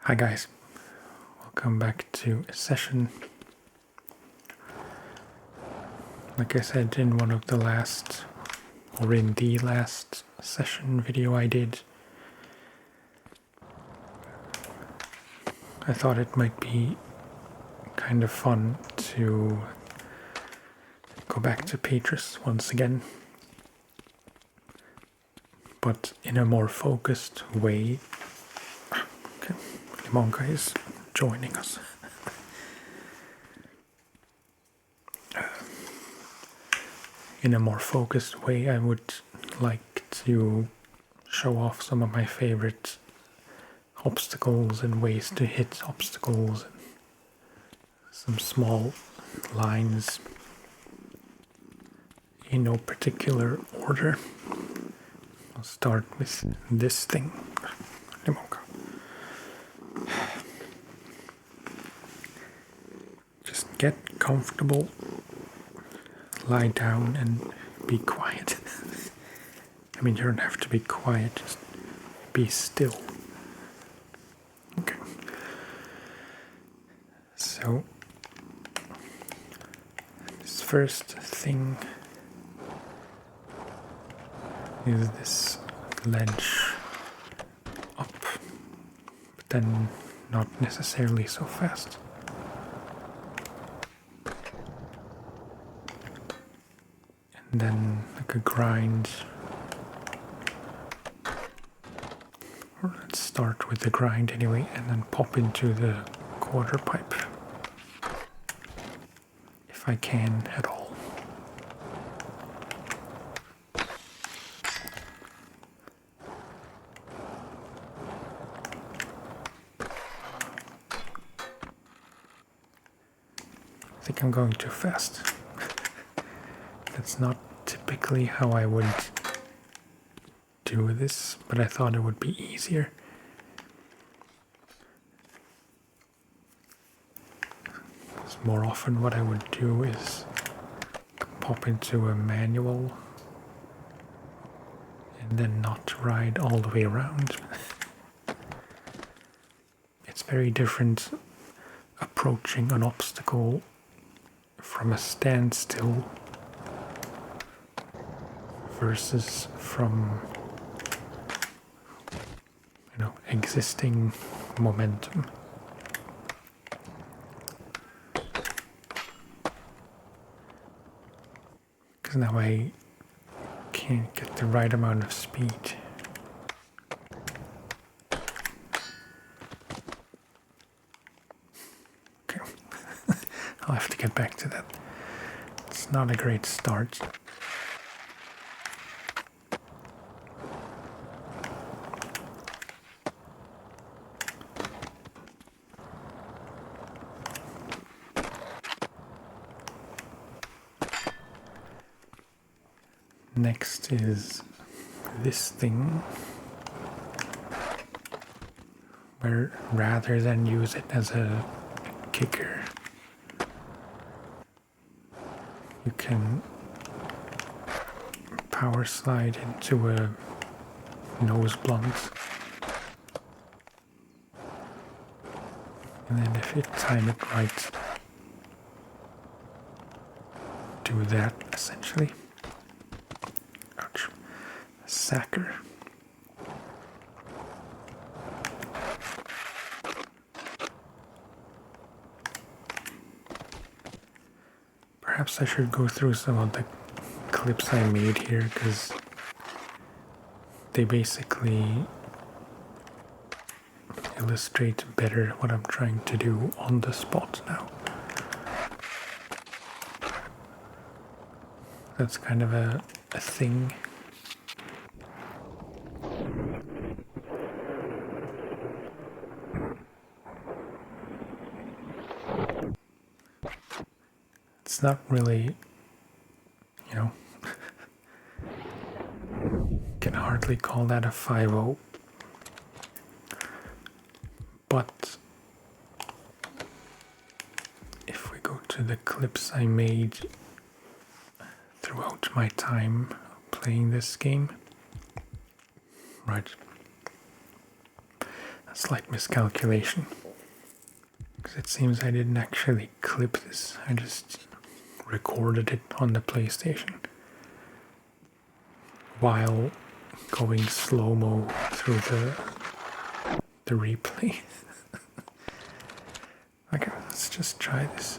Hi guys, welcome back to a session. Like I said in one of the last, or in the last session video I did, I thought it might be kind of fun to go back to Peitruss once again, but in a more focused way. Okay, Limonka is joining us. In a more focused way, I would like to show off some of my favorite obstacles and ways to hit obstacles, and some small lines in no particular order. I'll start with this thing. Limonka. Just get comfortable, lie down and be quiet. I mean, you don't have to be quiet, just be still. Okay. So, this first thing is this ledge up, but then not necessarily so fast. And then like a grind. Or let's start with the grind anyway, and then pop into the quarter pipe. If I can at all. I think I'm going too fast. That's not typically how I would do this, but I thought it would be easier. Because more often what I would do is pop into a manual and then not ride all the way around. It's very different approaching an obstacle from a standstill versus from, existing momentum. Because now I can't get the right amount of speed. Okay, I'll have to get back to that. It's not a great start. Next is this thing, where rather than use it as a kicker, you can power slide into a nose blunt. And then if you time it right, do that essentially. Ouch. Sacker. Perhaps I should go through some of the clips I made here, because they basically illustrate better what I'm trying to do on the spot now. That's kind of a thing. It's not really, can hardly call that a 5-0. But if we go to the clips I made throughout my time playing this game, right, slight miscalculation. Because it seems I didn't actually clip this, I just recorded it on the PlayStation while going slow-mo through the replay. Okay, let's just try this.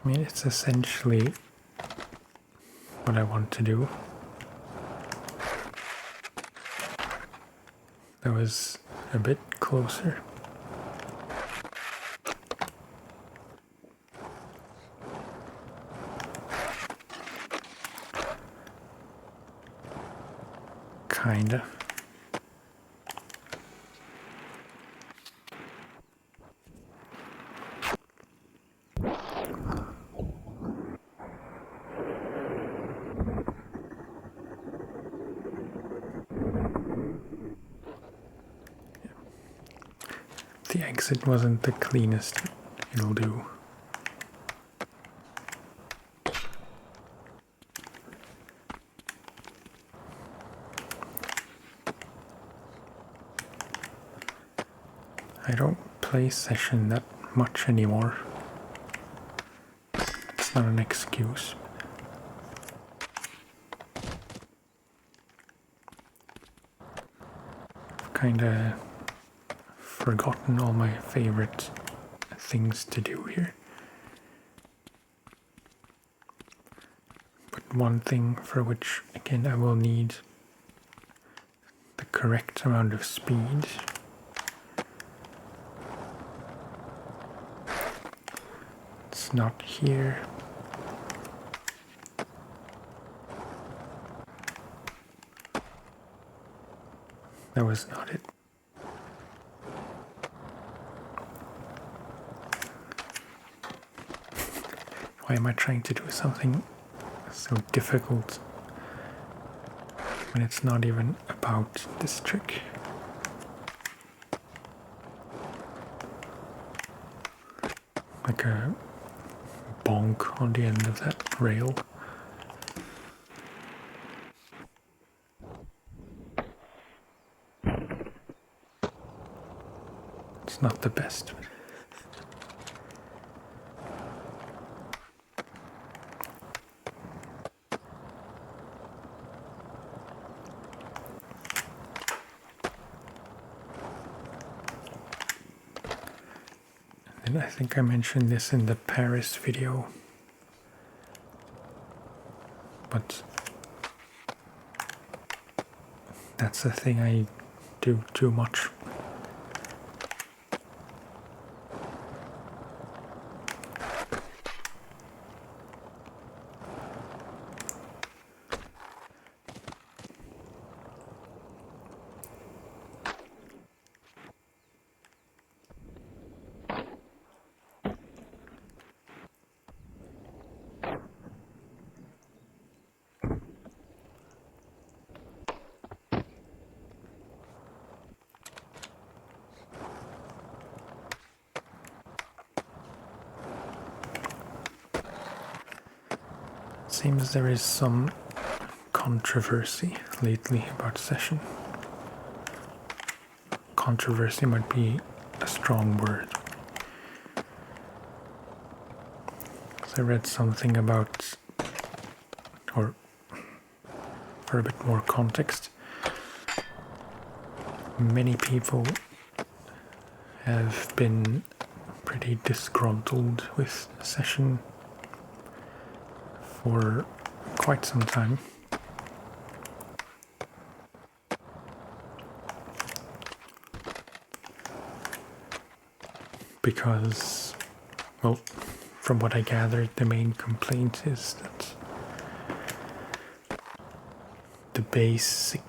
I mean, it's essentially what I want to do. That was a bit closer. Kinda. The exit wasn't the cleanest. It'll do. I don't play Session that much anymore. It's not an excuse. I've kinda forgotten all my favorite things to do here. But one thing for which, again, I will need the correct amount of speed. It's not here. That was not it. Why am I trying to do something so difficult when it's not even about this trick? Like a bonk on the end of that rail. It's not the best. And I think I mentioned this in the Paris video, but that's the thing I do too much. Seems there is some controversy lately about Session. Controversy might be a strong word. So I read something about, or for a bit more context, many people have been pretty disgruntled with Session for quite some time. Because, well, from what I gathered, the main complaint is that the basic,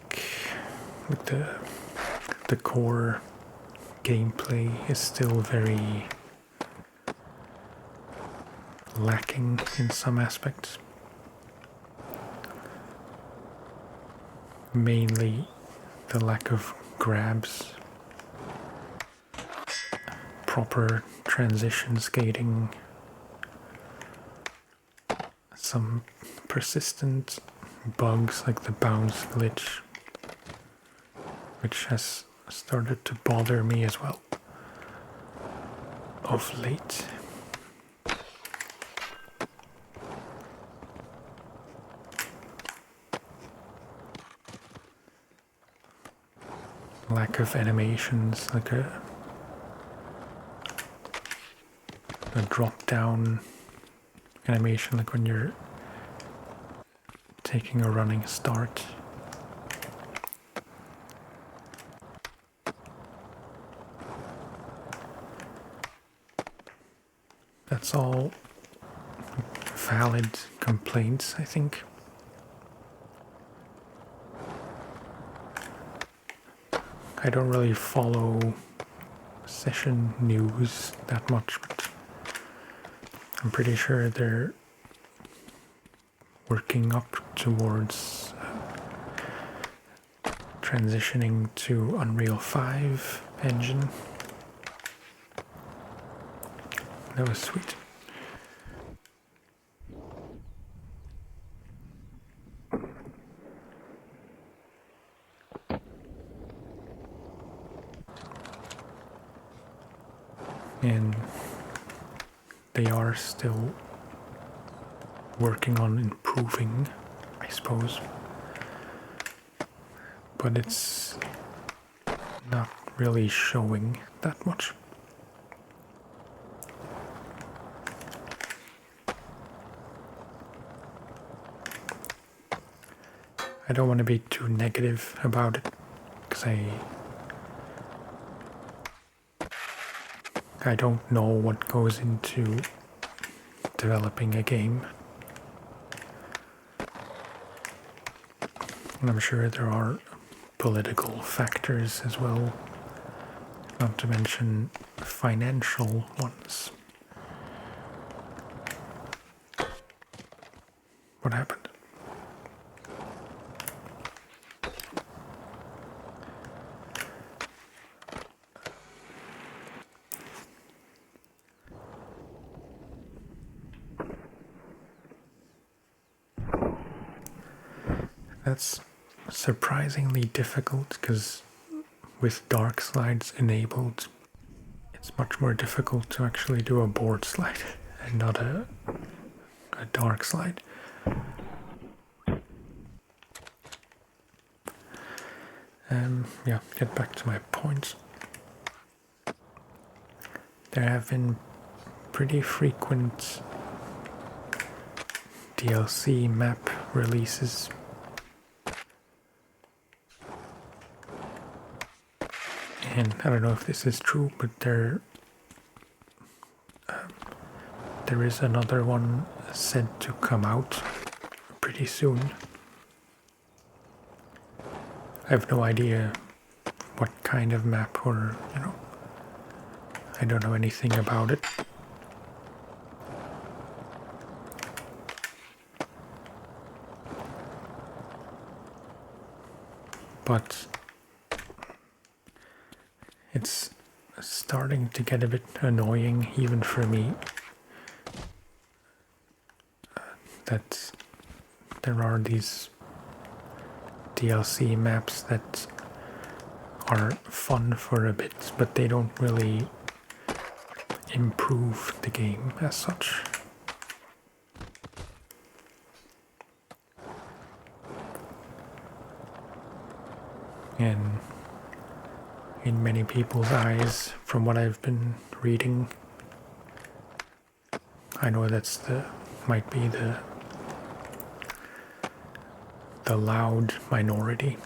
like the core gameplay is still very lacking in some aspects. Mainly the lack of grabs, proper transition skating, some persistent bugs like the bounce glitch, which has started to bother me as well of late. Lack of animations, like a drop down animation, like when you're taking a running start. That's all valid complaints, I think. I don't really follow session news that much, but I'm pretty sure they're working up towards transitioning to Unreal 5 engine. That was sweet. And they are still working on improving, I suppose. But it's not really showing that much. I don't want to be too negative about it, because I don't know what goes into developing a game. And I'm sure there are political factors as well, not to mention financial ones. What happened? That's surprisingly difficult, because with dark slides enabled, it's much more difficult to actually do a board slide and not a dark slide. Yeah, get back to my points. There have been pretty frequent DLC map releases. And I don't know if this is true, but there is another one said to come out pretty soon. I have no idea what kind of map, or, I don't know anything about it. But it's starting to get a bit annoying, even for me, that there are these DLC maps that are fun for a bit, but they don't really improve the game as such. And in many people's eyes, from what I've been reading, I know might be the loud minority.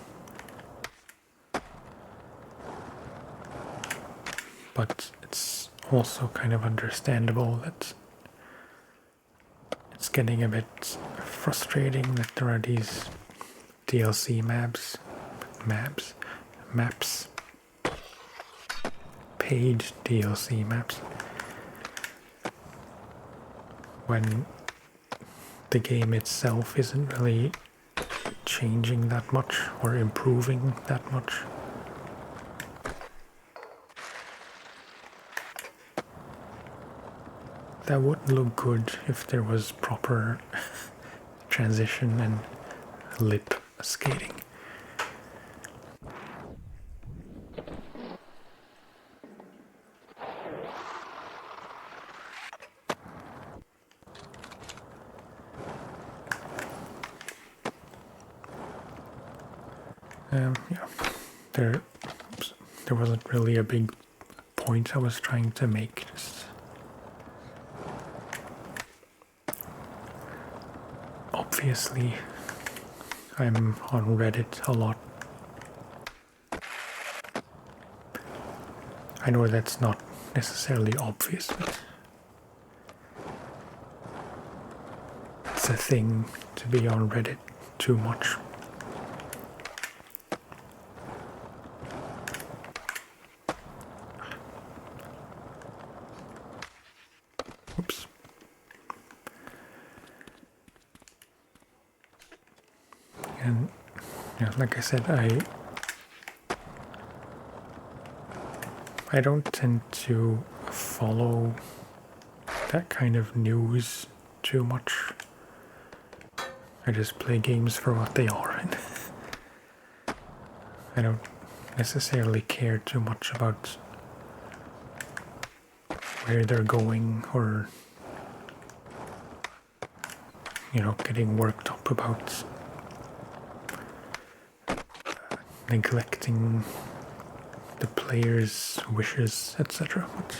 But it's also kind of understandable that it's getting a bit frustrating that there are these DLC maps, paid DLC maps, when the game itself isn't really changing that much or improving that much. That wouldn't look good if there was proper transition and lip skating. Yeah, there wasn't really a big point I was trying to make. Just obviously, I'm on Reddit a lot. I know that's not necessarily obvious, but it's a thing to be on Reddit too much. Oops. And yeah, like I said, I don't tend to follow that kind of news too much. I just play games for what they are, and I don't necessarily care too much about where they're going or, getting worked up about neglecting the players' wishes, etc. But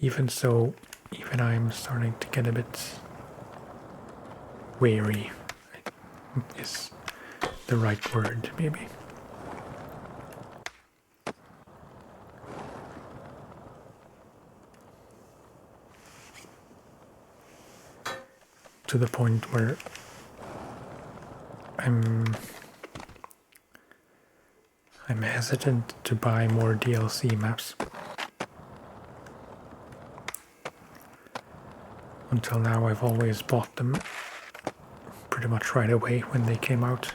even so, even I'm starting to get a bit wary, is the right word, maybe. To the point where I'm hesitant to buy more DLC maps. Until now, I've always bought them pretty much right away when they came out.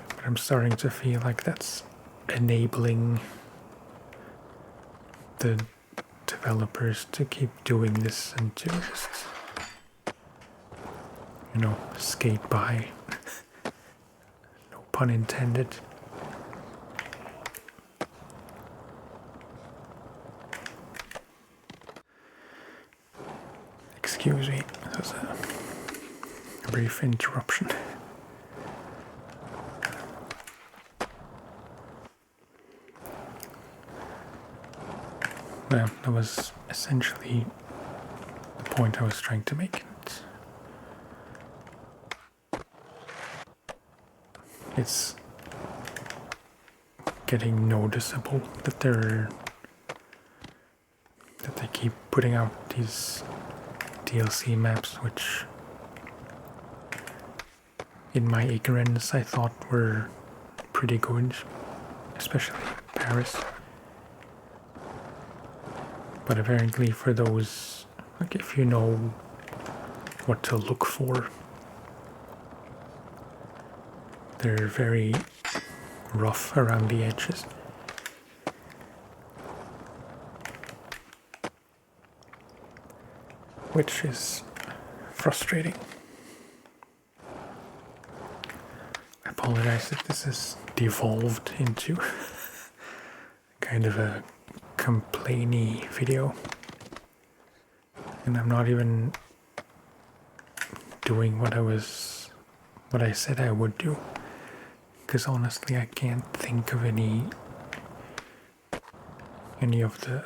But I'm starting to feel like that's enabling the developers to keep doing this and to just, skate by. No pun intended. Excuse me, that was a brief interruption. Well, that was essentially the point I was trying to make. It's getting noticeable that they keep putting out these DLC maps, which in my ignorance I thought were pretty good, especially Paris. But apparently for those, like, if you know what to look for, they're very rough around the edges. Which is frustrating. I apologize if this has devolved into kind of a complainy video. And I'm not even doing what I said I would do. Because honestly, I can't think of any of the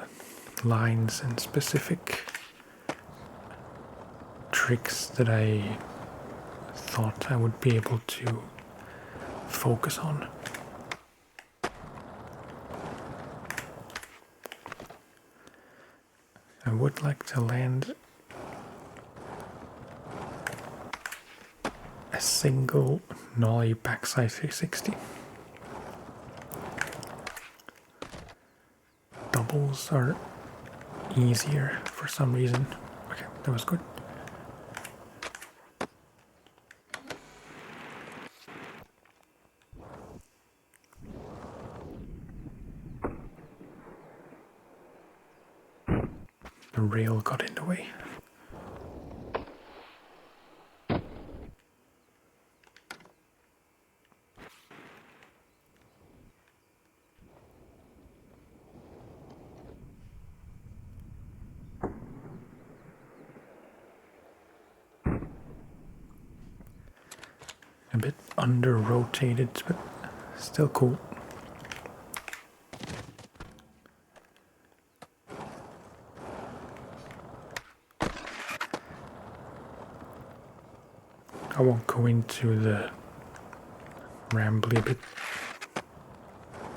lines and specific tricks that I thought I would be able to focus on. I would like to land a single nollie backside 360. Doubles are easier for some reason. Okay, that was good. the rail got in the way. A bit under-rotated, but still cool. I won't go into the rambly bit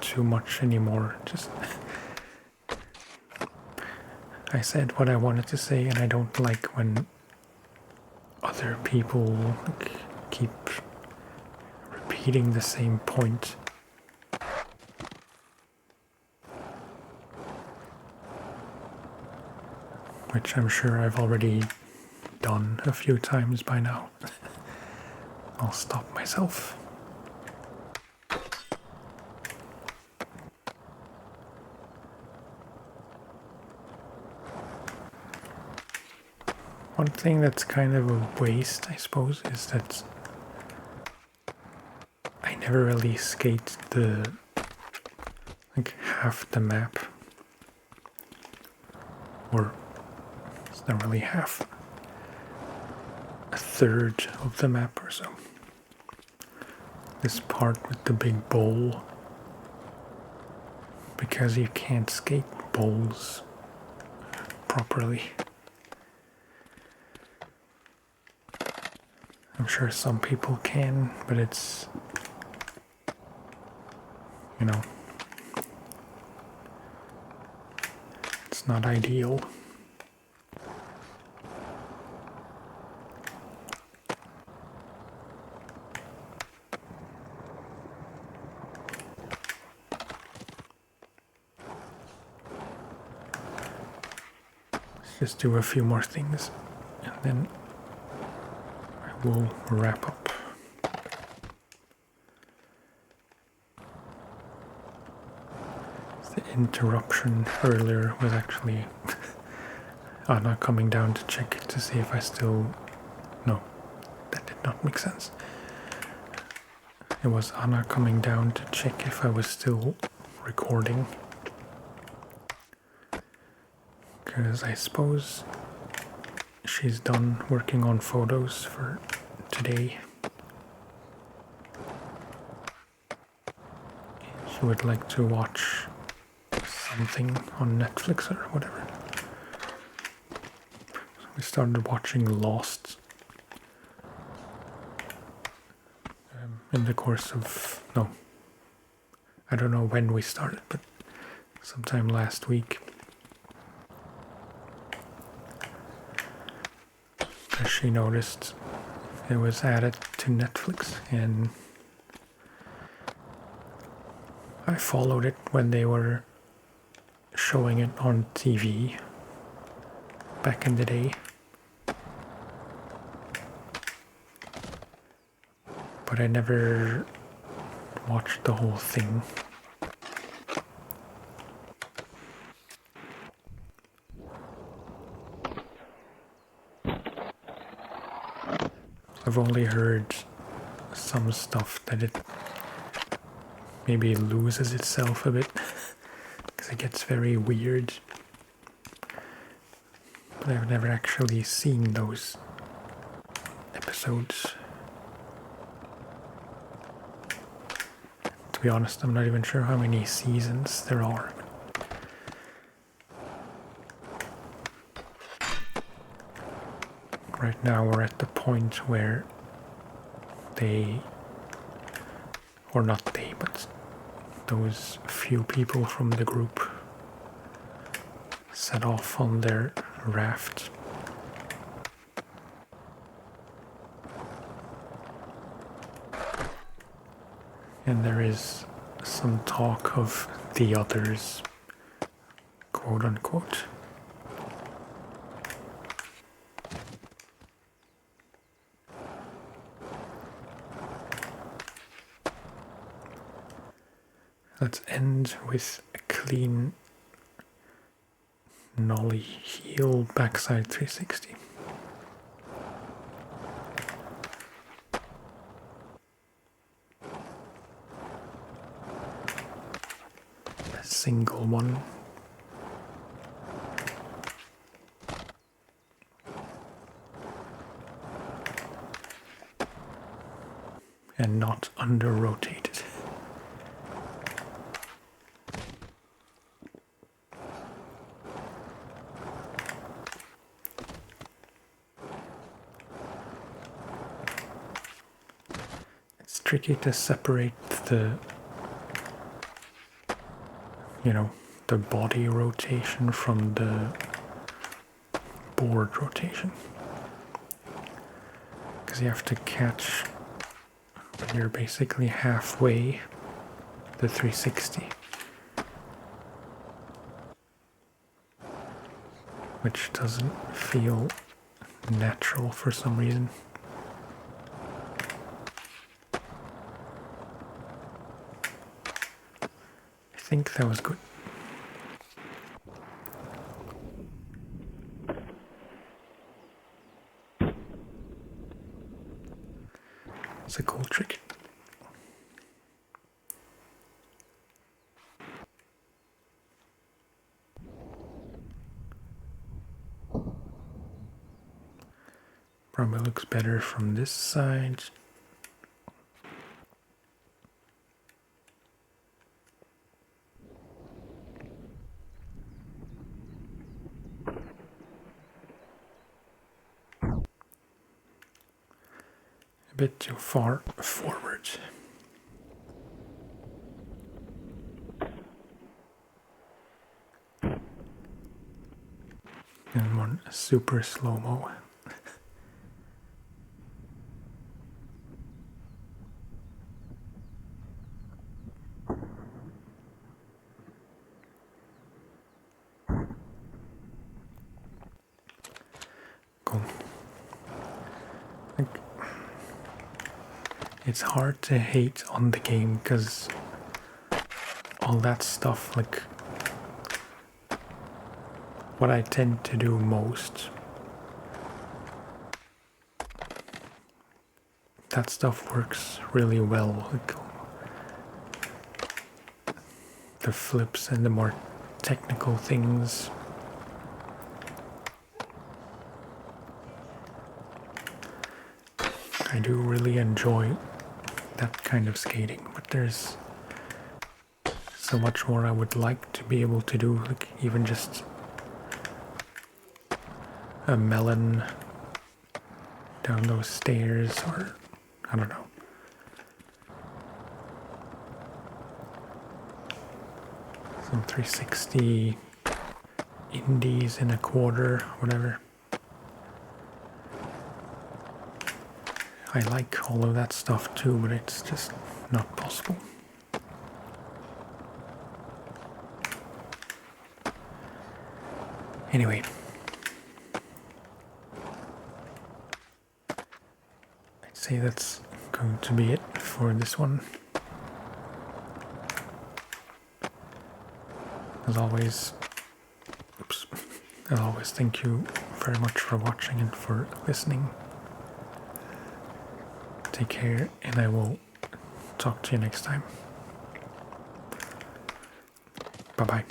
too much anymore. Just I said what I wanted to say, and I don't like when other people keep repeating the same point. Which I'm sure I've already done a few times by now. I'll stop myself. One thing that's kind of a waste, I suppose, is that I never really skate half the map. Or it's not really half. A third of the map or so. This part with the big bowl, because you can't skate bowls properly. I'm sure some people can, but it's, it's not ideal. Just do a few more things and then I will wrap up. The interruption earlier was actually Anna coming down to check to see if I still... No, that did not make sense. It was Anna coming down to check if I was still recording. Because I suppose she's done working on photos for today. She would like to watch something on Netflix or whatever. So we started watching Lost in the course of... No, I don't know when we started, but sometime last week. She noticed it was added to Netflix, and I followed it when they were showing it on TV back in the day. But I never watched the whole thing. I've only heard some stuff that it maybe loses itself a bit because it gets very weird. But I've never actually seen those episodes. To be honest, I'm not even sure how many seasons there are. Right now we're at the point where they, or not they, but those few people from the group set off on their raft. And there is some talk of the others, quote unquote. Let's end with a clean nollie heel backside 360. A single one. And not under rotated. It's tricky to separate the, the body rotation from the board rotation. Because you have to catch, you're basically halfway the 360. Which doesn't feel natural for some reason. I think that was good. It's a cool trick. Probably looks better from this side. A bit too far forward. And one super slow-mo. Cool. It's hard to hate on the game because all that stuff, like what I tend to do most, that stuff works really well. Like the flips and the more technical things. I do really enjoy that kind of skating, but there's so much more I would like to be able to do, like even just a melon down those stairs, or I don't know. Some 360 indies in a quarter, whatever. I like all of that stuff too, but it's just not possible. Anyway, I'd say that's going to be it for this one. As always, thank you very much for watching and for listening. Take care, and I will talk to you next time. Bye-bye.